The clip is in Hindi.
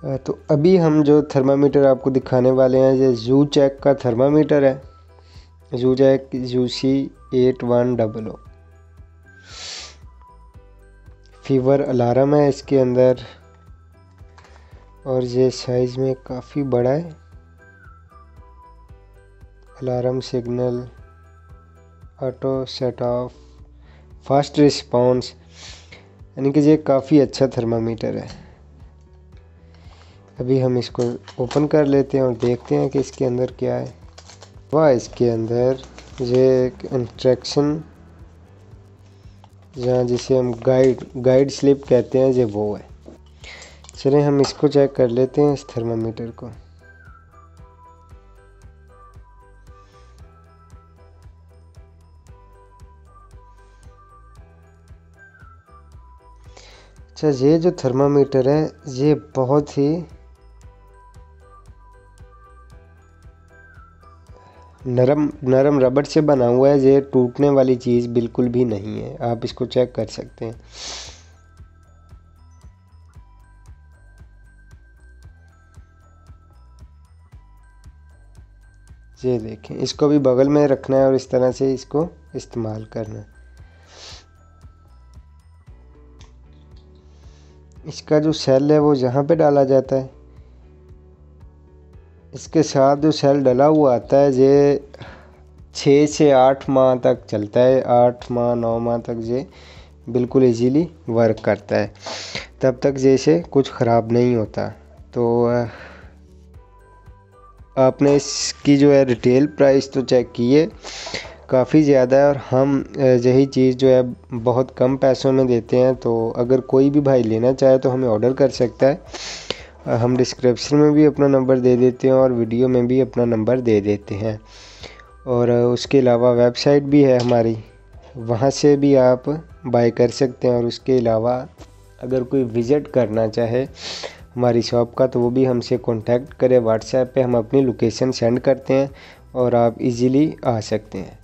तो अभी हम जो थर्मामीटर आपको दिखाने वाले हैं ये ज़ूचेक का थर्मामीटर है। ज़ूचेक UC8100 फीवर अलार्म है इसके अंदर, और ये साइज़ में काफ़ी बड़ा है। Alarm signal, auto set of, fast response, यानी कि ये काफ़ी अच्छा थर्मामीटर है। अभी हम इसको ओपन कर लेते हैं और देखते हैं कि इसके अंदर क्या है। वह इसके अंदर ये एक इंस्ट्रक्शन, जहाँ जिसे हम गाइड स्लिप कहते हैं, ये वो है। चलें हम इसको चेक कर लेते हैं, इस थर्मामीटर को। अच्छा, ये जो थर्मामीटर है ये बहुत ही नरम रबड़ से बना हुआ है। ये टूटने वाली चीज़ बिल्कुल भी नहीं है, आप इसको चेक कर सकते हैं। ये देखें, इसको भी बगल में रखना है और इस तरह से इसको इस्तेमाल करना है। इसका जो सेल है वो यहाँ पे डाला जाता है। इसके साथ जो सेल डला हुआ आता है ये 6 से 8 माह तक चलता है। 8 माह 9 माह तक ये बिल्कुल इजीली वर्क करता है, तब तक जैसे कुछ ख़राब नहीं होता। तो आपने इसकी जो है रिटेल प्राइस तो चेक की है, काफ़ी ज़्यादा है, और हम यही चीज़ जो है बहुत कम पैसों में देते हैं। तो अगर कोई भी भाई लेना चाहे तो हमें ऑर्डर कर सकता है। हम डिस्क्रिप्शन में भी अपना नंबर दे देते हैं और वीडियो में भी अपना नंबर दे देते हैं। और उसके अलावा वेबसाइट भी है हमारी, वहाँ से भी आप बाय कर सकते हैं। और उसके अलावा अगर कोई विज़िट करना चाहे हमारी शॉप का तो वो भी हमसे कांटेक्ट करें व्हाट्सएप पे, हम अपनी लोकेशन सेंड करते हैं और आप इजीली आ सकते हैं।